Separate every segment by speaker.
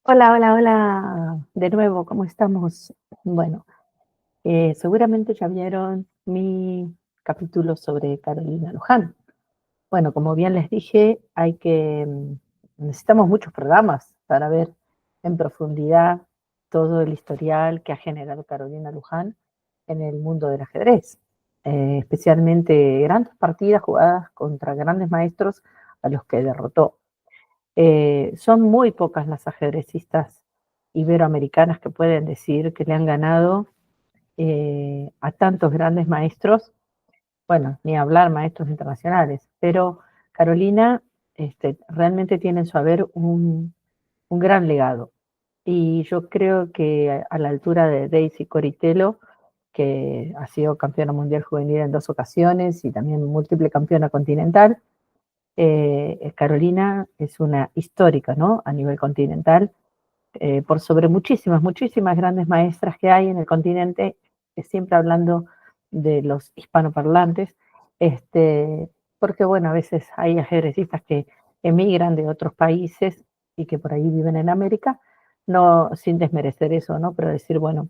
Speaker 1: Hola, hola, hola. De nuevo, ¿cómo estamos? Bueno, seguramente ya vieron mi capítulo sobre Carolina Luján. Bueno, como bien les dije, necesitamos muchos programas para ver en profundidad todo el historial que ha generado Carolina Luján en el mundo del ajedrez. Especialmente grandes partidas jugadas contra grandes maestros a los que derrotó. Son muy pocas las ajedrecistas iberoamericanas que pueden decir que le han ganado a tantos grandes maestros, bueno, ni hablar maestros internacionales, pero Carolina realmente tiene en su haber un gran legado. Y yo creo que a la altura de Daisy Coritello, que ha sido campeona mundial juvenil en 2 ocasiones y también múltiple campeona continental, Carolina es una histórica, ¿no? A nivel continental, por sobre muchísimas, muchísimas grandes maestras que hay en el continente, siempre hablando de los hispanoparlantes, porque bueno, a veces hay ajedrecistas que emigran de otros países y que por ahí viven en América, no sin desmerecer eso, ¿no? Pero decir, bueno,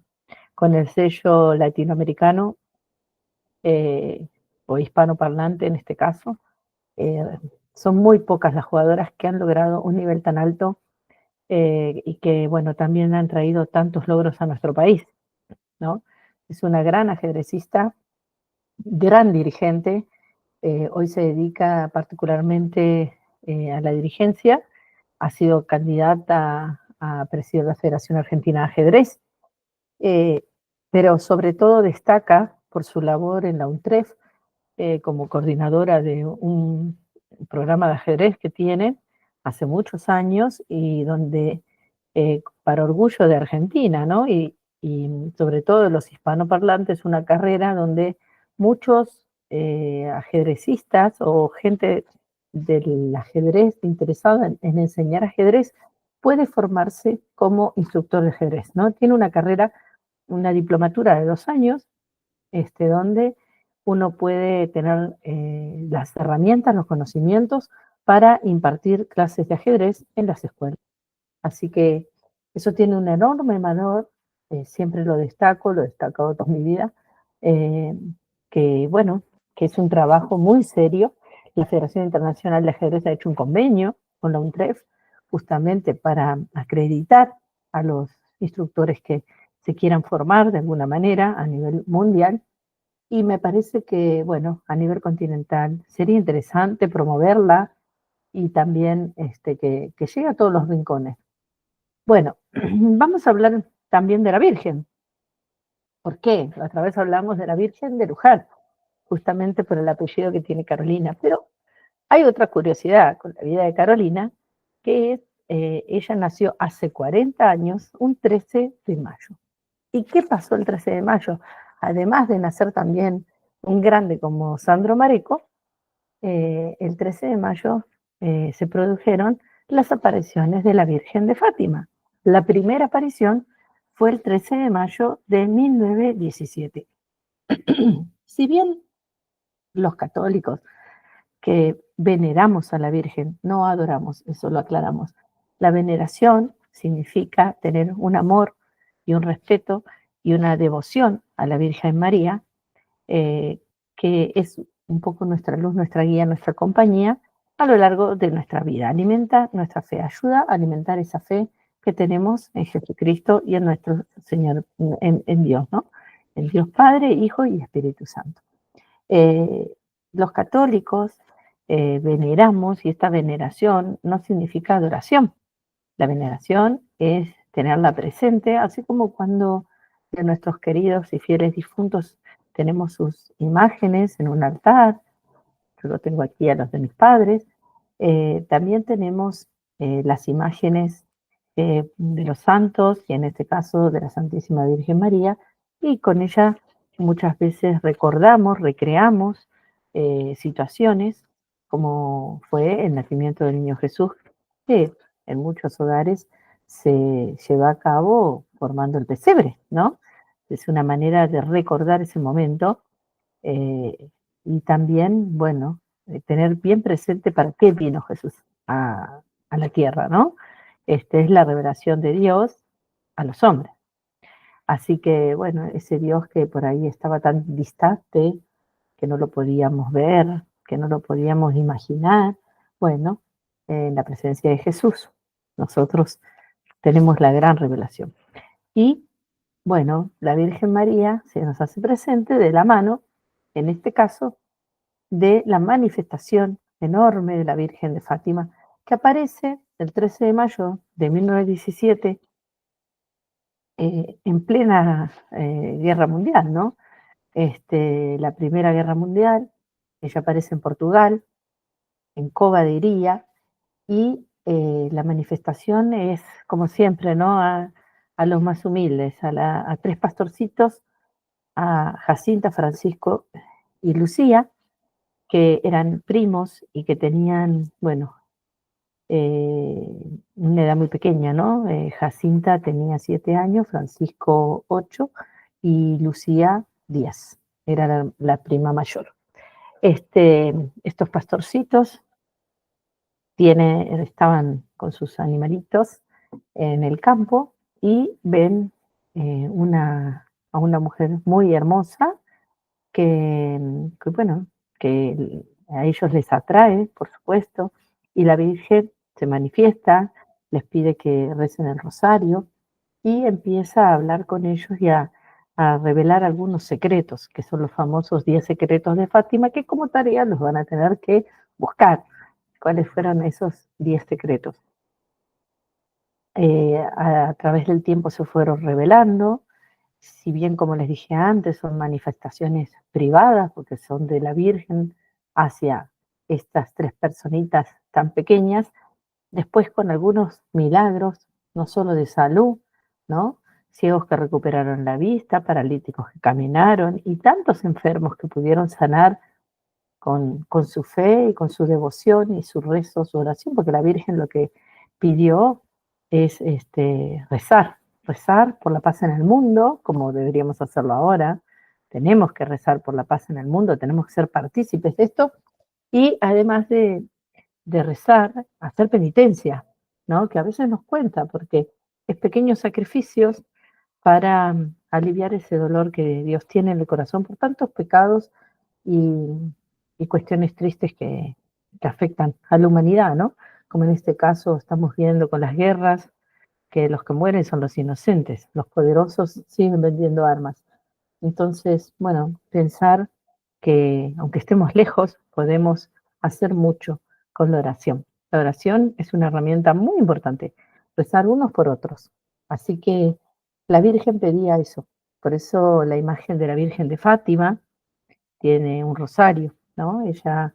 Speaker 1: con el sello latinoamericano o hispanoparlante en este caso, eh, son muy pocas las jugadoras que han logrado un nivel tan alto y que, bueno, también han traído tantos logros a nuestro país, ¿no? Es una gran ajedrecista, gran dirigente, hoy se dedica particularmente a la dirigencia, ha sido candidata a presidir la Federación Argentina de Ajedrez, eh, pero sobre todo destaca por su labor en la UNTREF, como coordinadora de un programa de ajedrez que tiene hace muchos años y donde, para orgullo de Argentina, ¿no? Y sobre todo de los hispanoparlantes, una carrera donde muchos ajedrecistas o gente del ajedrez interesada en enseñar ajedrez puede formarse como instructor de ajedrez, ¿no? Tiene una carrera, una diplomatura de 2 años donde uno puede tener las herramientas, los conocimientos para impartir clases de ajedrez en las escuelas. Así que eso tiene un enorme valor, siempre lo he destacado toda mi vida, eh, que bueno, que es un trabajo muy serio. La Federación Internacional de Ajedrez ha hecho un convenio con la UNTREF justamente para acreditar a los instructores que se quieran formar de alguna manera a nivel mundial y me parece que, bueno, a nivel continental sería interesante promoverla y también que llegue a todos los rincones. Bueno, vamos a hablar también de la Virgen. ¿Por qué? Otra vez hablamos de la Virgen de Luján, justamente por el apellido que tiene Carolina. Pero hay otra curiosidad con la vida de Carolina, que es, ella nació hace 40 años, un 13 de mayo. ¿Y qué pasó el 13 de mayo? Además de nacer también un grande como Sandro Mareco, el 13 de mayo se produjeron las apariciones de la Virgen de Fátima. La primera aparición fue el 13 de mayo de 1917. Si bien los católicos que veneramos a la Virgen, no adoramos, eso lo aclaramos. La veneración significa tener un amor y un respeto y una devoción a la Virgen María, eh, que es un poco nuestra luz, nuestra guía, nuestra compañía a lo largo de nuestra vida. Alimenta nuestra fe, ayuda a alimentar esa fe que tenemos en Jesucristo y en nuestro Señor, en Dios, ¿no? En Dios Padre, Hijo y Espíritu Santo. Eh, los católicos veneramos y esta veneración no significa adoración. La veneración es tenerla presente, así como cuando de nuestros queridos y fieles difuntos tenemos sus imágenes en un altar, yo lo tengo aquí a los de mis padres, también tenemos las imágenes de los santos y en este caso de la Santísima Virgen María, y con ella muchas veces recordamos, recreamos situaciones como fue el nacimiento del niño Jesús, que en muchos hogares se lleva a cabo formando el pesebre, ¿no? Es una manera de recordar ese momento eh, y también, bueno, tener bien presente para qué vino Jesús a la tierra, ¿no? es la revelación de Dios a los hombres. Así que, bueno, ese Dios que por ahí estaba tan distante, que no lo podíamos ver, que no lo podíamos imaginar, bueno, en la presencia de Jesús, nosotros tenemos la gran revelación. Y, bueno, la Virgen María se nos hace presente de la mano, en este caso, de la manifestación enorme de la Virgen de Fátima, que aparece el 13 de mayo de 1917 en plena guerra mundial, ¿no? La Primera Guerra Mundial, ella aparece en Portugal, en Cova de Iría, y la manifestación es, como siempre, ¿no? A los más humildes, a tres pastorcitos, a Jacinta, Francisco y Lucía, que eran primos y que tenían, bueno, una edad muy pequeña, ¿no? Jacinta tenía 7 años, Francisco 8 y Lucía 10. Era la prima mayor. Estos pastorcitos estaban con sus animalitos en el campo y ven a una mujer muy hermosa bueno, que a ellos les atrae, por supuesto, y la Virgen se manifiesta, les pide que recen el rosario y empieza a hablar con ellos y a revelar algunos secretos, que son los famosos 10 secretos de Fátima, que como tarea los van a tener que buscar. ¿Cuáles fueron esos 10 secretos? A través del tiempo se fueron revelando, si bien, como les dije antes, son manifestaciones privadas, porque son de la Virgen hacia estas tres personitas tan pequeñas, después con algunos milagros, no solo de salud, ¿no? Ciegos que recuperaron la vista, paralíticos que caminaron y tantos enfermos que pudieron sanar con su fe y con su devoción y su rezo, su oración, porque la Virgen lo que pidió es rezar por la paz en el mundo, como deberíamos hacerlo ahora. Tenemos que rezar por la paz en el mundo, tenemos que ser partícipes de esto y además de rezar, hacer penitencia, ¿no? Que a veces nos cuenta, porque es pequeños sacrificios para aliviar ese dolor que Dios tiene en el corazón por tantos pecados y, y cuestiones tristes que afectan a la humanidad, ¿no? Como en este caso estamos viendo con las guerras, que los que mueren son los inocentes, los poderosos siguen vendiendo armas. Entonces, bueno, pensar que aunque estemos lejos, podemos hacer mucho con la oración. La oración es una herramienta muy importante, rezar unos por otros. Así que la Virgen pedía eso. Por eso la imagen de la Virgen de Fátima tiene un rosario, ¿no? Ella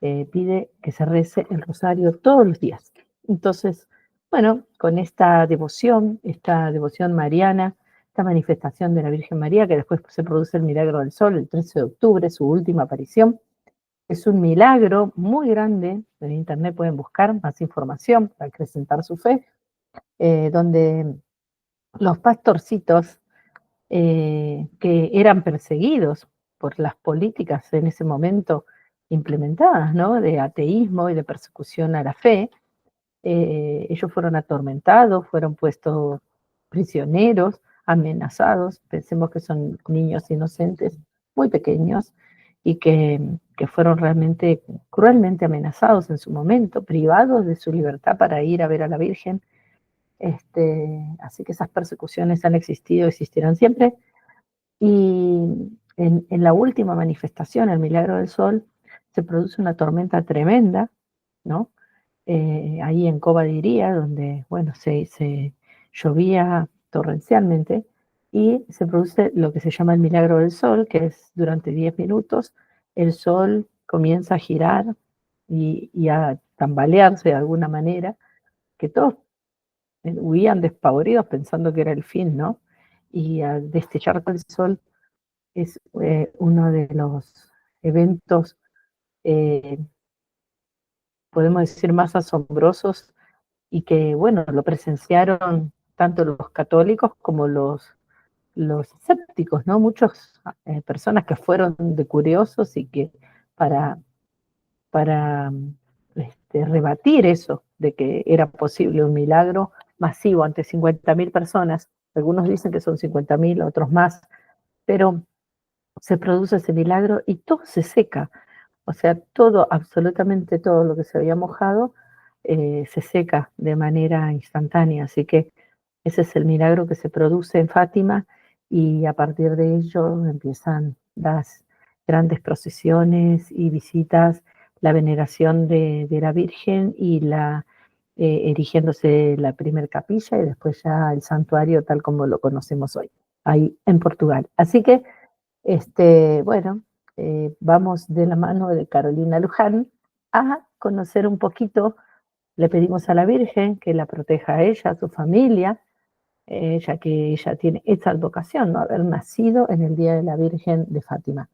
Speaker 1: pide que se rece el rosario todos los días. Entonces, bueno, con esta devoción mariana, esta manifestación de la Virgen María, que después se produce el milagro del sol el 13 de octubre, su última aparición, es un milagro muy grande. En internet pueden buscar más información para acrecentar su fe, donde los pastorcitos que eran perseguidos por las políticas en ese momento implementadas, ¿no? De ateísmo y de persecución a la fe. Ellos fueron atormentados, fueron puestos prisioneros, amenazados. Pensemos que son niños inocentes, muy pequeños, y que fueron realmente cruelmente amenazados en su momento, privados de su libertad para ir a ver a la Virgen. Así que esas persecuciones han existido, existirán siempre. Y en la última manifestación, el milagro del sol, se produce una tormenta tremenda, ¿no? Ahí en Cova de Iría, donde, bueno, se llovía torrencialmente y se produce lo que se llama el milagro del sol, que es durante 10 minutos, el sol comienza a girar y a tambalearse de alguna manera, que todos huían despavoridos pensando que era el fin, ¿no? Y al destellar el sol es uno de los eventos, eh, podemos decir, más asombrosos y que, bueno, lo presenciaron tanto los católicos como los escépticos, ¿no? Muchas personas que fueron de curiosos y que para rebatir eso, de que era posible un milagro masivo ante 50.000 personas. Algunos dicen que son 50.000, otros más, pero se produce ese milagro y todo se seca. O sea, todo, absolutamente todo lo que se había mojado, se seca de manera instantánea. Así que ese es el milagro que se produce en Fátima y a partir de ello empiezan las grandes procesiones y visitas, la veneración de la Virgen y erigiéndose la primer capilla y después ya el santuario tal como lo conocemos hoy, ahí en Portugal. Así que, bueno, vamos de la mano de Carolina Luján a conocer un poquito. Le pedimos a la Virgen que la proteja a ella, a su familia, ya que ella tiene esa advocación, ¿no? Haber nacido en el Día de la Virgen de Fátima.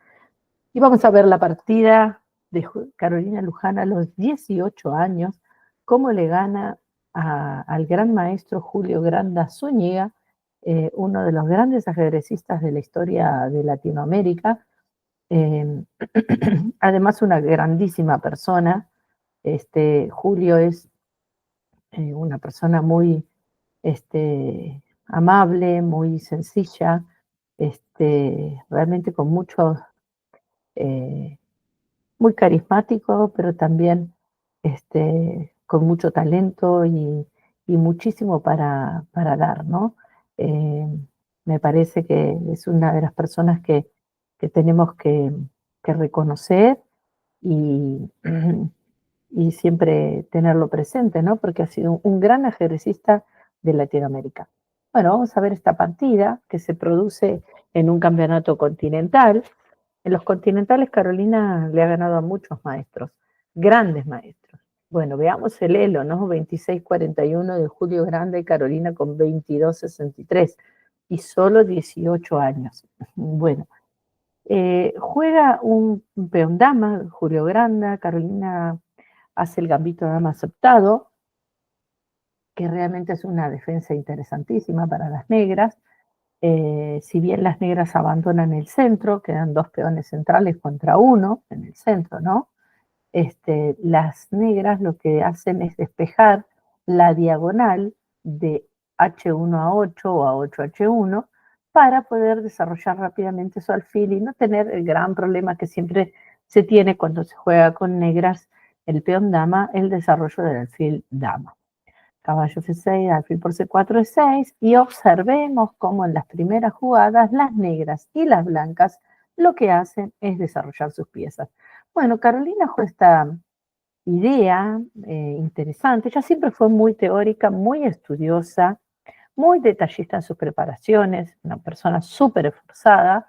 Speaker 1: Y vamos a ver la partida de Carolina Luján a los 18 años, cómo le gana al gran maestro Julio Granda Zúñiga, uno de los grandes ajedrecistas de la historia de Latinoamérica, eh, además una grandísima persona. Julio es una persona muy amable, muy sencilla, realmente con mucho, eh, muy carismático, pero también con mucho talento y muchísimo para dar, ¿no? Eh, Me parece que es una de las personas que tenemos que reconocer y, y siempre tenerlo presente, ¿no? Porque ha sido un gran ajedrecista de Latinoamérica. Bueno, vamos a ver esta partida que se produce en un campeonato continental. En los continentales Carolina le ha ganado a muchos maestros, grandes maestros. Bueno, veamos el elo, ¿no? 26-41 de Julio Granda y Carolina con 22-63 y solo 18 años. Bueno, juega un peón dama, Julio Granda, Carolina hace el gambito de dama aceptado, que realmente es una defensa interesantísima para las negras. Si bien las negras abandonan el centro, quedan dos peones centrales contra uno en el centro, ¿no? Las negras lo que hacen es despejar la diagonal de H1 a 8 o a 8 a H1 para poder desarrollar rápidamente su alfil y no tener el gran problema que siempre se tiene cuando se juega con negras el peón dama, el desarrollo del alfil dama. Caballo F6, alfil por C4 es 6 y observemos cómo en las primeras jugadas las negras y las blancas lo que hacen es desarrollar sus piezas. Bueno, Carolina juega esta idea interesante. Ella siempre fue muy teórica, muy estudiosa, muy detallista en sus preparaciones, una persona súper esforzada,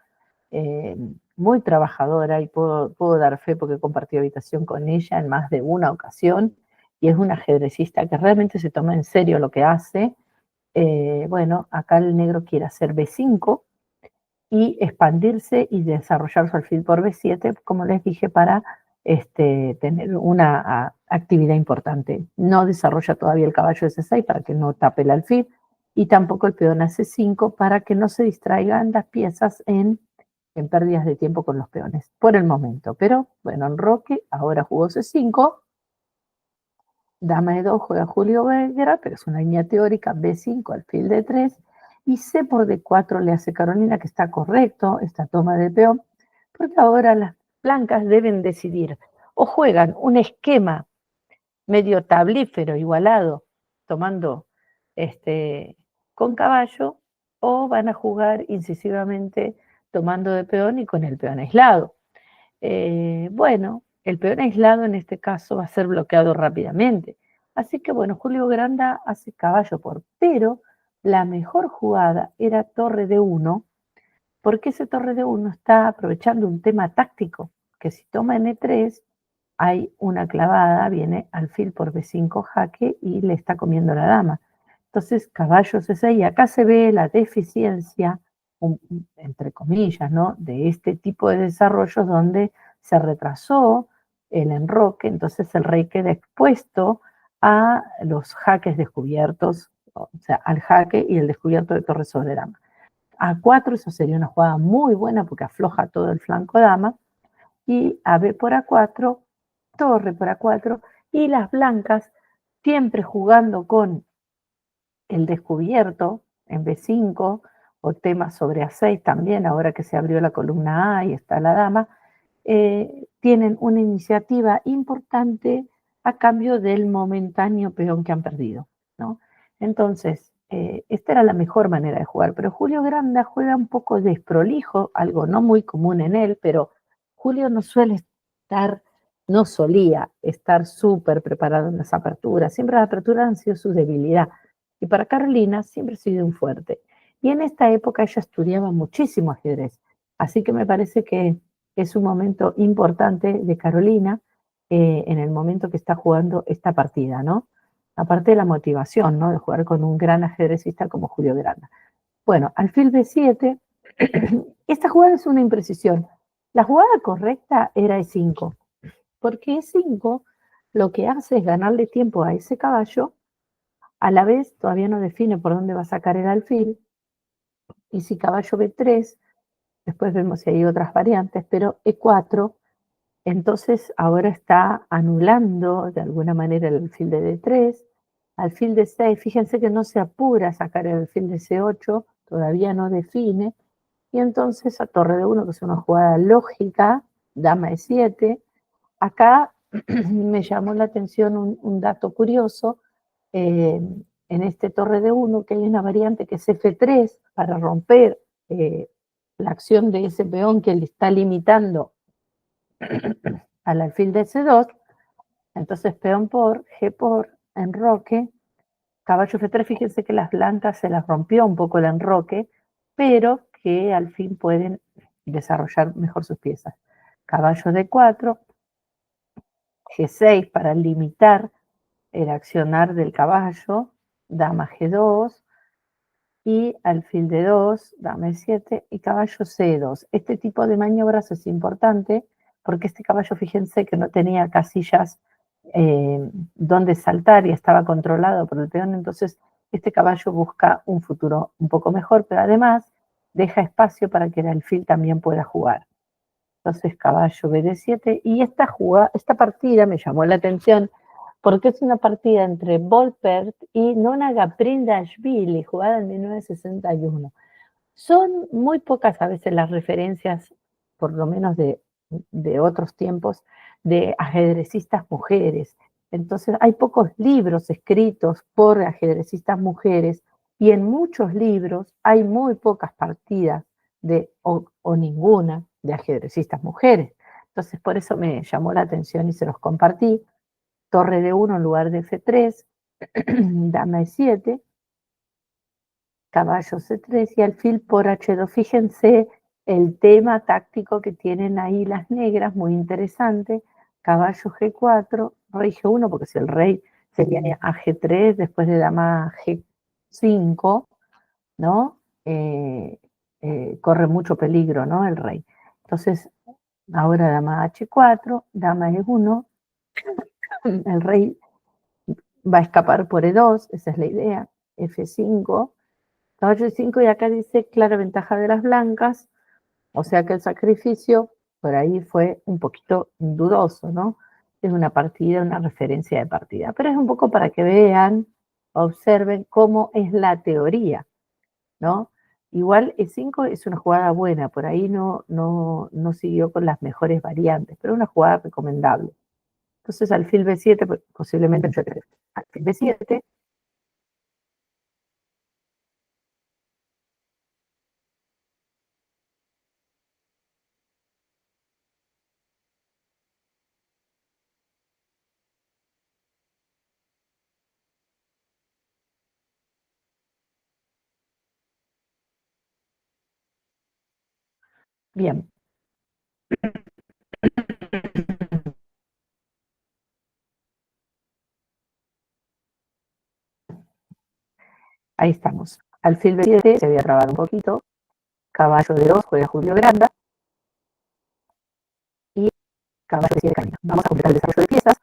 Speaker 1: eh, muy trabajadora y puedo dar fe porque he compartido habitación con ella en más de una ocasión y es una ajedrecista que realmente se toma en serio lo que hace. Bueno, acá el negro quiere hacer B5 y expandirse y desarrollar su alfil por B7, como les dije, para tener una actividad importante. No desarrolla todavía el caballo S6 para que no tape el alfil y tampoco el peón a C5 para que no se distraigan las piezas en pérdidas de tiempo con los peones, por el momento. Pero bueno, en Roque ahora jugó C5, dama E2 juega Julio Vera, pero es una línea teórica, B5, alfil D3, y C por D4 le hace Carolina, que está correcto, esta toma de peón, porque ahora las blancas deben decidir, o juegan un esquema medio tablífero, igualado, tomando con caballo, o van a jugar incisivamente tomando de peón y con el peón aislado. Bueno, el peón aislado en este caso va a ser bloqueado rápidamente. Así que bueno, Julio Granda hace caballo pero la mejor jugada era torre de 1, porque ese torre de 1 está aprovechando un tema táctico, que si toma N3 hay una clavada, viene alfil por B5 jaque y le está comiendo la dama. Entonces, caballo C6, y acá se ve la deficiencia, entre comillas, ¿no? De este tipo de desarrollos donde se retrasó el enroque, entonces el rey queda expuesto a los jaques descubiertos, o sea, al jaque y el descubierto de torre sobre dama. A4, eso sería una jugada muy buena porque afloja todo el flanco dama, y a B por A4, torre por A4, y las blancas siempre jugando con el descubierto en B5 o temas sobre A6 también, ahora que se abrió la columna A y está la dama, tienen una iniciativa importante a cambio del momentáneo peón que han perdido, ¿no? Entonces, esta era la mejor manera de jugar, pero Julio Granda juega un poco desprolijo, algo no muy común en él, pero Julio no suele estar, no solía estar súper preparado en las aperturas, siempre las aperturas han sido su debilidad, y para Carolina siempre ha sido un fuerte. Y en esta época ella estudiaba muchísimo ajedrez, así que me parece que es un momento importante de Carolina en el momento que está jugando esta partida, ¿no? Aparte de la motivación, ¿no? De jugar con un gran ajedrecista como Julio Granda. Bueno, alfil B7, esta jugada es una imprecisión. La jugada correcta era E5, porque E5 lo que hace es ganarle tiempo a ese caballo, a la vez todavía no define por dónde va a sacar el alfil, y si caballo B3, después vemos si hay otras variantes, pero E4, entonces ahora está anulando de alguna manera el alfil de D3, alfil de 6, fíjense que no se apura a sacar el alfil de C8, todavía no define, y entonces a torre de 1, que es una jugada lógica, dama E7, acá me llamó la atención un dato curioso, en este torre de 1, que hay una variante que es F3 para romper la acción de ese peón que le está limitando al alfil de C2, entonces peón por, G por, enroque, caballo F3, fíjense que las blancas se las rompió un poco el enroque, pero que al fin pueden desarrollar mejor sus piezas. Caballo D4, G6 para limitar el accionar del caballo, dama G2, y alfil de 2, dama E7 y caballo C2. Este tipo de maniobras es importante porque este caballo, fíjense que no tenía casillas donde saltar y estaba controlado por el peón, entonces este caballo busca un futuro un poco mejor, pero además deja espacio para que el alfil también pueda jugar. Entonces caballo BD7 y esta partida me llamó la atención porque es una partida entre Volpert y Nona Gaprindashvili, jugada en 1961. Son muy pocas a veces las referencias, por lo menos de otros tiempos, de ajedrecistas mujeres. Entonces hay pocos libros escritos por ajedrecistas mujeres y en muchos libros hay muy pocas partidas o ninguna de ajedrecistas mujeres. Entonces por eso me llamó la atención y se los compartí. Torre de 1 en lugar de F3, dama E7, caballo C3 y alfil por H2. Fíjense el tema táctico que tienen ahí las negras, muy interesante. Caballo G4, rey G1, porque si el rey sería a G3 después de dama G5, ¿no? Corre mucho peligro, ¿no? El rey. Entonces, ahora dama H4, dama E1, el rey va a escapar por E2, esa es la idea, F5, caballo E5 y acá dice clara ventaja de las blancas, o sea que el sacrificio por ahí fue un poquito dudoso, ¿no? Es una partida, una referencia de partida, pero es un poco para que vean, observen cómo es la teoría, ¿no? Igual E5 es una jugada buena, por ahí no siguió con las mejores variantes, pero una jugada recomendable. Entonces alfil B7, posiblemente alfil B7, bien, ahí estamos. Alfil B7 se había trabado un poquito, caballo de 2 juega Julio Granda y caballo de 7 camino. Vamos a completar el desarrollo de piezas.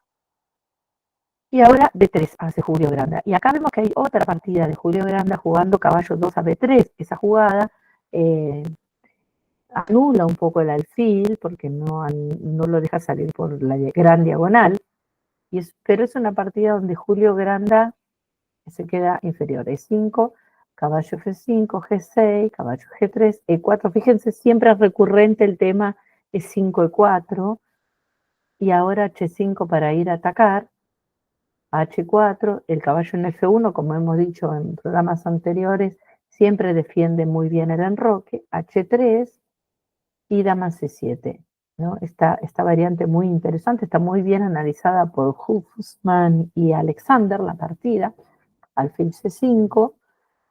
Speaker 1: Y ahora D3 hace Julio Granda. Y acá vemos que hay otra partida de Julio Granda jugando caballo 2 a B3. Esa jugada anula un poco el alfil porque no lo deja salir por la gran diagonal. Pero es una partida donde Julio Granda se queda inferior. E5, caballo F5, G6, caballo G3, E4. Fíjense, siempre es recurrente el tema E5, E4. Y ahora H5 para ir a atacar. H4, el caballo en F1, como hemos dicho en programas anteriores, siempre defiende muy bien el enroque. H3 y dama C7. ¿No? Esta variante muy interesante, está muy bien analizada por Hufsman y Alexander, la partida. Alfil C5,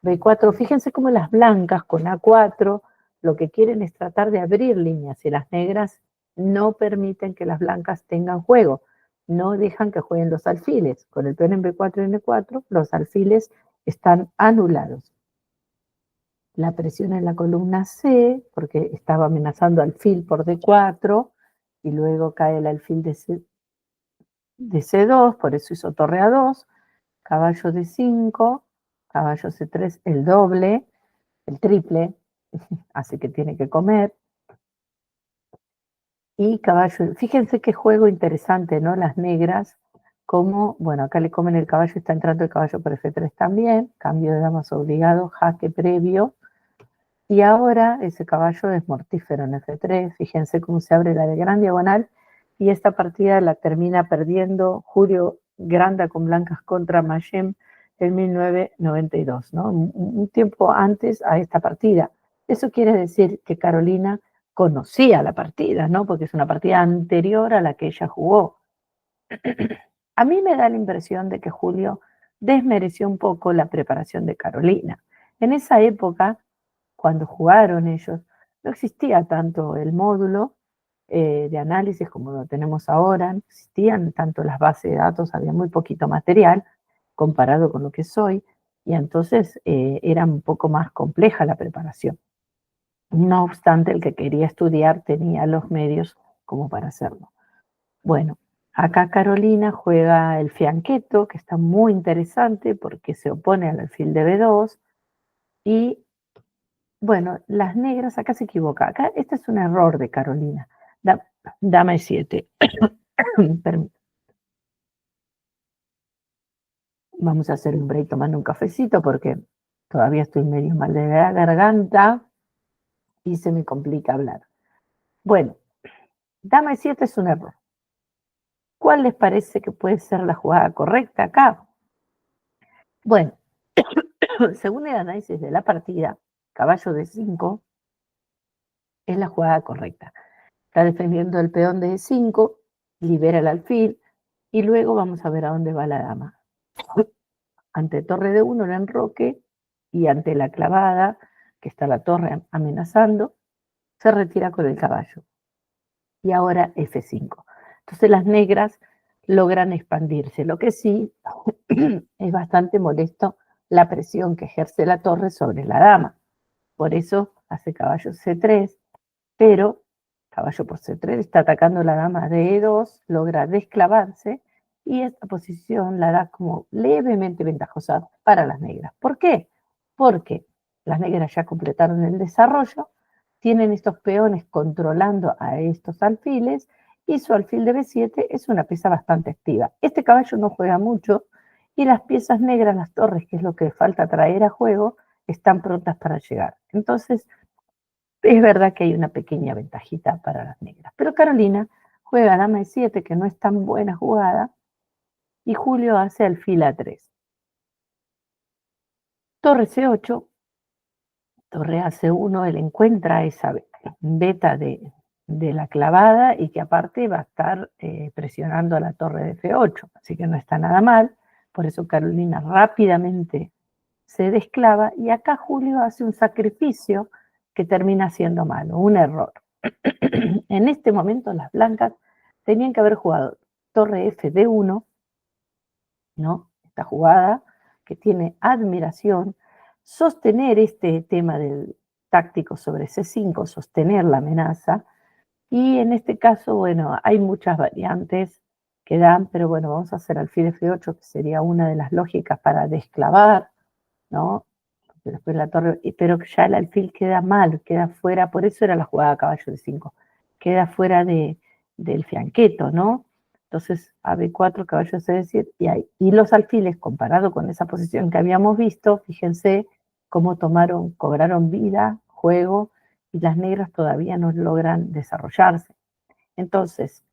Speaker 1: B4. Fíjense cómo las blancas con A4 lo que quieren es tratar de abrir líneas y las negras no permiten que las blancas tengan juego. No dejan que jueguen los alfiles. Con el peón en B4 y N4, los alfiles están anulados. La presión en la columna C, porque estaba amenazando alfil por D4, y luego cae el alfil de C2, por eso hizo torre A2, caballo D5, caballo C3, el doble, el triple, así que tiene que comer. Y caballo, fíjense qué juego interesante, ¿no? Las negras, como, bueno, acá le comen el caballo, está entrando el caballo por F3 también, cambio de damas obligado, jaque previo. Y ahora ese caballo es mortífero en F3, fíjense cómo se abre la de gran diagonal, y esta partida la termina perdiendo Julio Granda con blancas contra Mayem en 1992, ¿no? Un tiempo antes a esta partida. Eso quiere decir que Carolina conocía la partida, ¿no? Porque es una partida anterior a la que ella jugó. A mí me da la impresión de que Julio desmereció un poco la preparación de Carolina. En esa época, cuando jugaron ellos, no existía tanto el módulo de análisis como lo tenemos ahora, no existían tanto las bases de datos, había muy poquito material comparado con lo que soy, y entonces era un poco más compleja la preparación. No obstante, el que quería estudiar tenía los medios como para hacerlo. Bueno, acá Carolina juega el fianqueto, que está muy interesante porque se opone al alfil de B2, y bueno, las negras, acá se equivoca. Acá este es un error de Carolina. Dama E7. Vamos a hacer un break tomando un cafecito porque todavía estoy medio mal de la garganta y se me complica hablar. Bueno, dama E7 es un error. ¿Cuál les parece que puede ser la jugada correcta acá? Bueno, según el análisis de la partida, caballo D5 es la jugada correcta. Está defendiendo el peón de E5, libera el alfil, y luego vamos a ver a dónde va la dama. Ante torre de 1 el enroque, y ante la clavada, que está la torre amenazando, se retira con el caballo. Y ahora F5. Entonces las negras logran expandirse. Lo que sí es bastante molesto la presión que ejerce la torre sobre la dama. Por eso hace caballo C3, pero caballo por C3 está atacando la dama de E2, logra desclavarse, y esta posición la da como levemente ventajosa para las negras. ¿Por qué? Porque las negras ya completaron el desarrollo, tienen estos peones controlando a estos alfiles, y su alfil de B7 es una pieza bastante activa. Este caballo no juega mucho, y las piezas negras, las torres, que es lo que falta traer a juego, están prontas para llegar. Entonces, es verdad que hay una pequeña ventajita para las negras. Pero Carolina juega dama E7, que no es tan buena jugada, y Julio hace alfil A3. Torre C8, torre AC1, él encuentra esa beta de la clavada, y que aparte va a estar presionando a la torre de F8, así que no está nada mal. Por eso Carolina rápidamente se desclava, y acá Julio hace un sacrificio que termina siendo malo, un error. En este momento las blancas tenían que haber jugado torre F D1, ¿no? Esta jugada que tiene admiración, sostener este tema del táctico sobre C5, sostener la amenaza, y en este caso, bueno, hay muchas variantes que dan, pero bueno, vamos a hacer alfil F8, que sería una de las lógicas para desclavar, ¿no? Porque después la torre, pero ya el alfil queda mal, queda fuera, por eso era la jugada caballo de 5, queda fuera del fianqueto, ¿no? Entonces, a B4, caballo C7, y los alfiles, comparado con esa posición que habíamos visto, fíjense cómo cobraron vida, juego, y las negras todavía no logran desarrollarse. Entonces,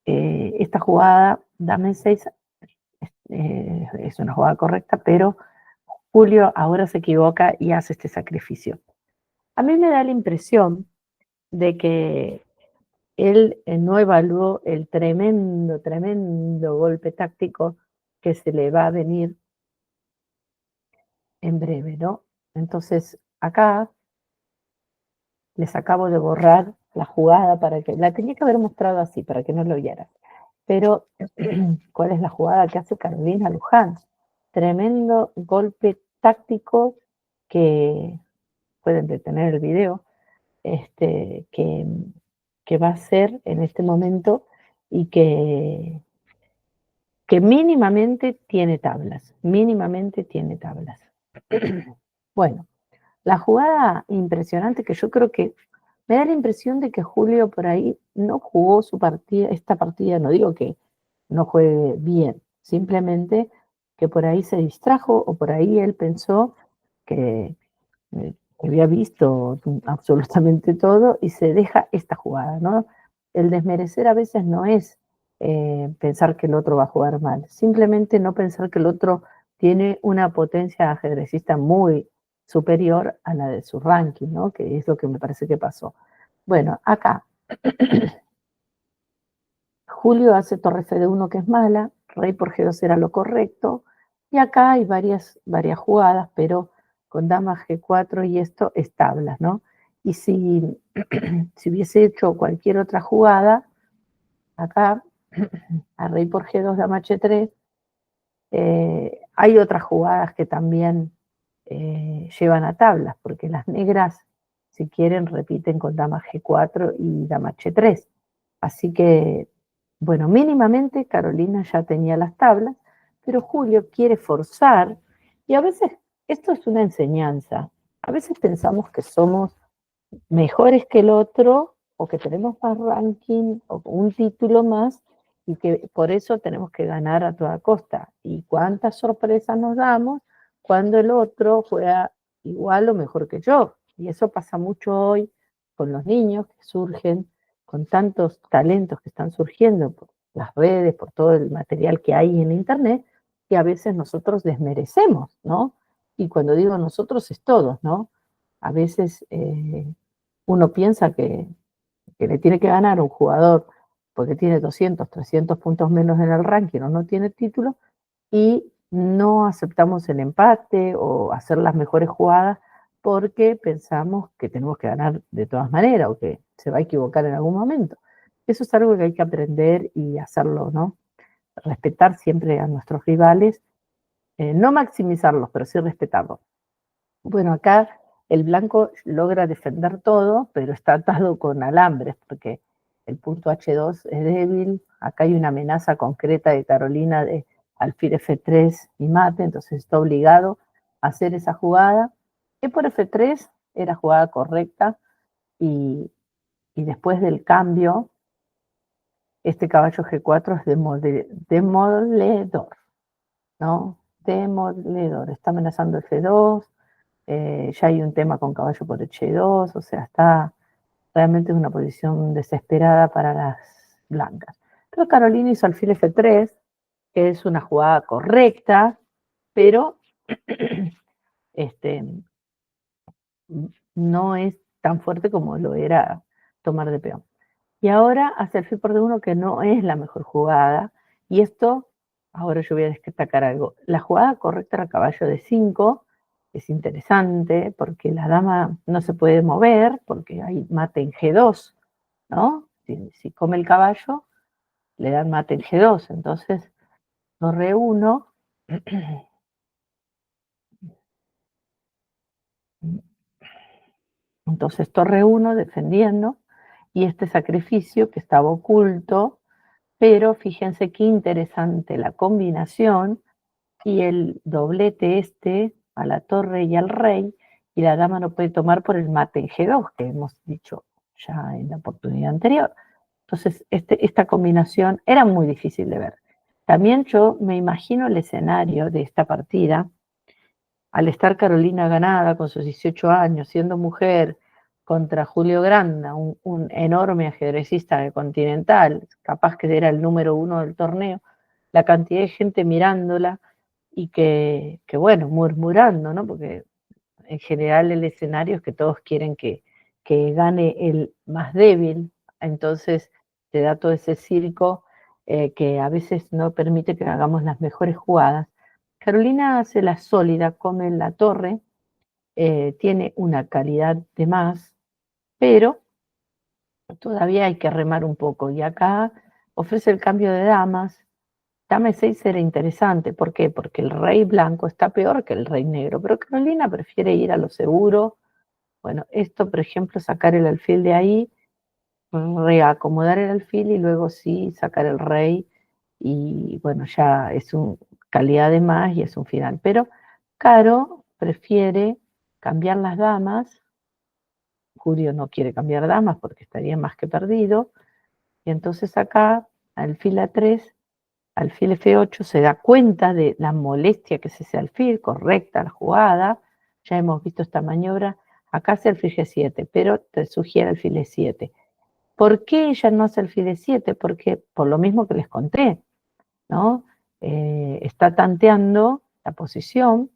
Speaker 1: esta jugada, dama en 6, es una jugada correcta, pero Julio ahora se equivoca y hace este sacrificio. A mí me da la impresión de que él no evaluó el tremendo, tremendo golpe táctico que se le va a venir en breve, ¿no? Entonces, acá les acabo de borrar la jugada para que, la tenía que haber mostrado así, para que no lo vieran. Pero, ¿cuál es la jugada que hace Carolina Luján? Tremendo golpe táctico que pueden detener el video, que va a ser en este momento y que mínimamente tiene tablas, mínimamente tiene tablas. Bueno, la jugada impresionante que yo creo que me da la impresión de que Julio por ahí no jugó su partida, esta partida, no digo que no juegue bien, simplemente que por ahí se distrajo o por ahí él pensó que había visto absolutamente todo y se deja esta jugada, ¿no? El desmerecer a veces no es pensar que el otro va a jugar mal, simplemente no pensar que el otro tiene una potencia ajedrecista muy superior a la de su ranking, ¿no? Que es lo que me parece que pasó. Bueno, acá Julio hace torre F1 que es mala, rey por G2 era lo correcto, y acá hay varias jugadas, pero con dama G4 y esto es tablas, ¿no? Y si, si hubiese hecho cualquier otra jugada, acá, a rey por G2, dama H3, hay otras jugadas que también llevan a tablas, porque las negras, si quieren, repiten con dama G4 y dama H3. Así que, bueno, mínimamente Carolina ya tenía las tablas, pero Julio quiere forzar, y a veces esto es una enseñanza. A veces pensamos que somos mejores que el otro o que tenemos más ranking o un título más y que por eso tenemos que ganar a toda costa. Y cuántas sorpresas nos damos cuando el otro juega igual o mejor que yo. Y eso pasa mucho hoy con los niños que surgen, con tantos talentos que están surgiendo por las redes, por todo el material que hay en internet, que a veces nosotros desmerecemos, ¿no? Y cuando digo nosotros es todos, ¿no? A veces uno piensa que le tiene que ganar un jugador porque tiene 200, 300 puntos menos en el ranking o no tiene título y no aceptamos el empate o hacer las mejores jugadas porque pensamos que tenemos que ganar de todas maneras o que se va a equivocar en algún momento. Eso es algo que hay que aprender y hacerlo, ¿no? Respetar siempre a nuestros rivales, no maximizarlos, pero sí respetarlos. Bueno, acá el blanco logra defender todo, pero está atado con alambres, porque el punto H2 es débil. Acá hay una amenaza concreta de Carolina de alfil F3 y mate, entonces está obligado a hacer esa jugada. E por F3 era jugada correcta y, y después del cambio, este caballo G4 es demoledor, ¿no? Demoledor. Está amenazando F2, ya hay un tema con caballo por H2, o sea, está realmente en una posición desesperada para las blancas. Pero Carolina hizo alfil F3, que es una jugada correcta, pero este, no es tan fuerte como lo era tomar de peón. Y ahora hace alfil por D1, que no es la mejor jugada, y esto, ahora yo voy a destacar algo. La jugada correcta era caballo de 5, es interesante porque la dama no se puede mover, porque hay mate en G2, ¿no? Si come el caballo, le dan mate en G2, entonces torre 1, entonces torre 1 defendiendo, y este sacrificio que estaba oculto, pero fíjense qué interesante la combinación y el doblete este a la torre y al rey, y la dama no puede tomar por el mate en G2, que hemos dicho ya en la oportunidad anterior. Entonces, esta combinación era muy difícil de ver. También yo me imagino el escenario de esta partida, al estar Carolina ganada con sus 18 años, siendo mujer, contra Julio Granda, un enorme ajedrecista de Continental, capaz que era el número uno del torneo, la cantidad de gente mirándola y que bueno, murmurando, ¿no? Porque en general el escenario es que todos quieren que gane el más débil, entonces te da todo ese circo que a veces no permite que hagamos las mejores jugadas. Carolina hace la sólida, come en la torre, tiene una calidad de más, pero todavía hay que remar un poco. Y acá ofrece el cambio de damas. Dama E6 era interesante. ¿Por qué? Porque el rey blanco está peor que el rey negro, pero Carolina prefiere ir a lo seguro. Bueno, esto, por ejemplo, sacar el alfil de ahí, reacomodar el alfil y luego sí sacar el rey. Y bueno, ya es una calidad de más y es un final. Pero Caro prefiere cambiar las damas. Julio no quiere cambiar damas porque estaría más que perdido. Y entonces acá, alfil A3, alfil F8, se da cuenta de la molestia que es ese alfil, correcta la jugada. Ya hemos visto esta maniobra. Acá hace alfil G7, pero te sugiere alfil E7. ¿Por qué ella no hace alfil E7? Porque por lo mismo que les conté, ¿no? Está tanteando la posición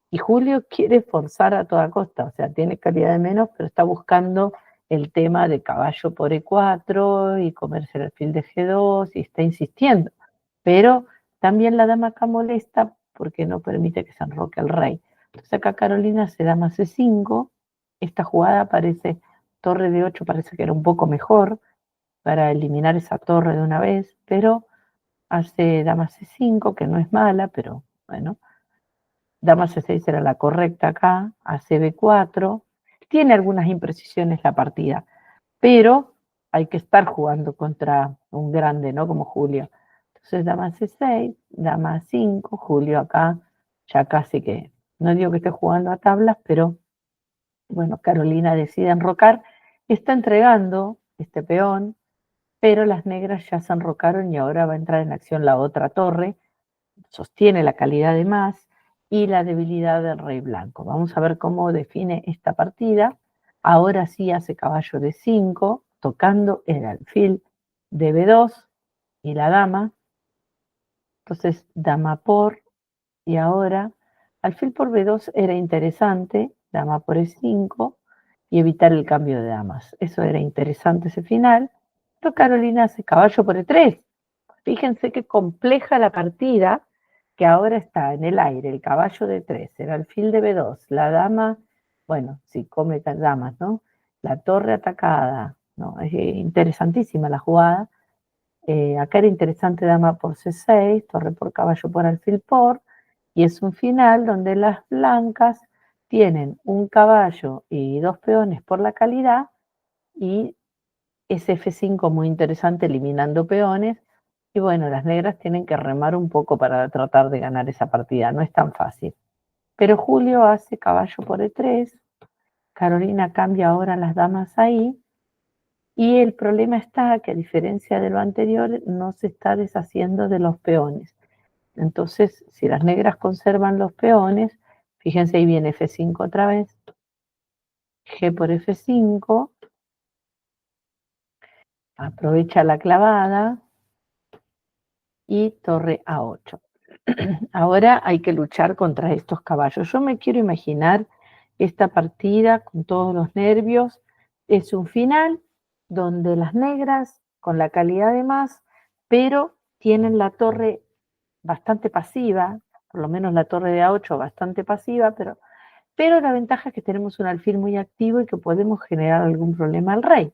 Speaker 1: y Julio quiere forzar a toda costa, o sea, tiene calidad de menos, pero está buscando el tema de caballo por E4 y comerse el alfil de G2 y está insistiendo. Pero también la dama acá molesta porque no permite que se enroque el rey. Entonces acá Carolina hace dama C5, esta jugada parece, torre de 8 parece que era un poco mejor para eliminar esa torre de una vez, pero hace dama C5, que no es mala, pero bueno, dama C6 era la correcta acá, hace B4, tiene algunas imprecisiones la partida, pero hay que estar jugando contra un grande, ¿no? Como Julio. Entonces dama C6, dama A5, Julio acá ya casi que, no digo que esté jugando a tablas, pero bueno, Carolina decide enrocar, está entregando este peón, pero las negras ya se enrocaron y ahora va a entrar en acción la otra torre, sostiene la calidad de más y la debilidad del rey blanco. Vamos a ver cómo define esta partida. Ahora sí hace caballo de 5, tocando el alfil de B2 y la dama. Entonces, dama por, y ahora alfil por B2 era interesante, dama por E5 y evitar el cambio de damas. Eso era interesante ese final. Pero Carolina hace caballo por E3. Fíjense qué compleja la partida, que ahora está en el aire, el caballo de 3, el alfil de B2, la dama, bueno, si come damas, ¿no? La torre atacada, ¿no? Es interesantísima la jugada. Acá era interesante dama por C6, torre por caballo por alfil por, y es un final donde las blancas tienen un caballo y dos peones por la calidad, y es F5 muy interesante eliminando peones, y bueno, las negras tienen que remar un poco para tratar de ganar esa partida, no es tan fácil. Pero Julio hace caballo por E3, Carolina cambia ahora las damas ahí, y el problema está que a diferencia de lo anterior no se está deshaciendo de los peones. Entonces, si las negras conservan los peones, fíjense ahí viene F5 otra vez, G por F5, aprovecha la clavada y torre A8. Ahora hay que luchar contra estos caballos. Yo me quiero imaginar esta partida con todos los nervios. Es un final donde las negras, con la calidad de más, pero tienen la torre bastante pasiva, por lo menos la torre de A8 bastante pasiva, pero la ventaja es que tenemos un alfil muy activo y que podemos generar algún problema al rey.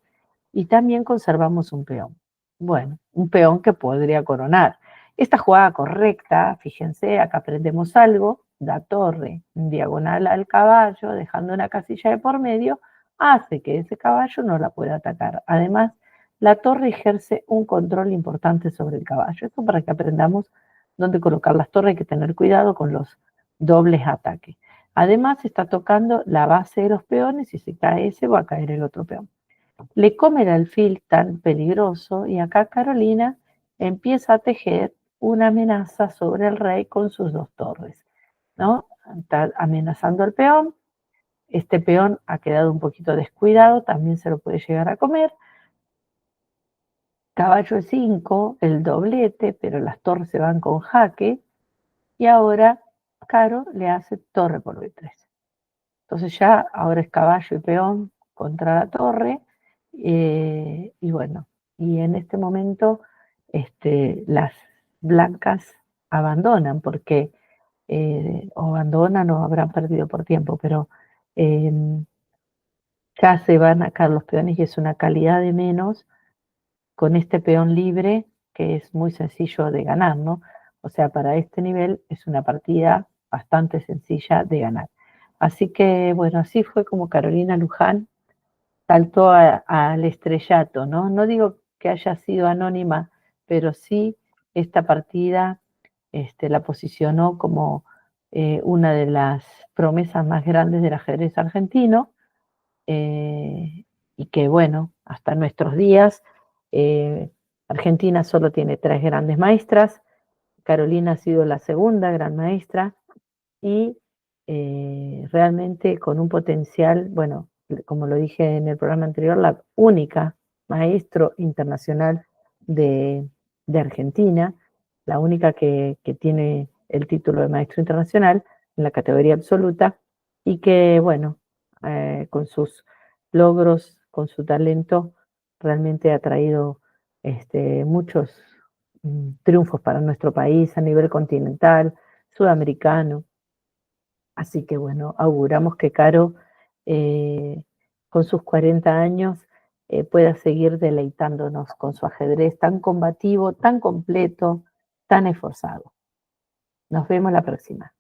Speaker 1: Y también conservamos un peón. Bueno, un peón que podría coronar. Esta jugada correcta, fíjense, acá aprendemos algo, la torre en diagonal al caballo, dejando una casilla de por medio, hace que ese caballo no la pueda atacar. Además, la torre ejerce un control importante sobre el caballo. Esto para que aprendamos dónde colocar las torres, hay que tener cuidado con los dobles ataques. Además, está tocando la base de los peones y si cae ese va a caer el otro peón. le come el alfil tan peligroso y acá Carolina empieza a tejer una amenaza sobre el rey con sus dos torres, ¿no? Está amenazando al peón, este peón ha quedado un poquito descuidado, también se lo puede llegar a comer. Caballo E5, el doblete, pero las torres se van con jaque y ahora Caro le hace torre por B3. Entonces ya ahora es caballo y peón contra la torre, y bueno, y en este momento las blancas abandonan porque o abandonan o habrán perdido por tiempo, pero eh, ya se van acá los peones y es una calidad de menos con este peón libre que es muy sencillo de ganar, ¿no? O sea, para este nivel es una partida bastante sencilla de ganar. Así que, bueno, así fue como Carolina Luján saltó al estrellato, ¿no? No digo que haya sido anónima, pero sí esta partida la posicionó como una de las promesas más grandes del ajedrez argentino, y que bueno, hasta nuestros días, eh, Argentina solo tiene 3 grandes maestras, Carolina ha sido la segunda gran maestra y realmente con un potencial, bueno, como lo dije en el programa anterior, la única maestro internacional de, de Argentina, la única que tiene el título de maestro internacional en la categoría absoluta y que, bueno, con sus logros, con su talento, realmente ha traído muchos triunfos para nuestro país a nivel continental, sudamericano. Así que bueno, auguramos que Caro, eh, con sus 40 años, pueda seguir deleitándonos con su ajedrez tan combativo, tan completo, tan esforzado. Nos vemos la próxima.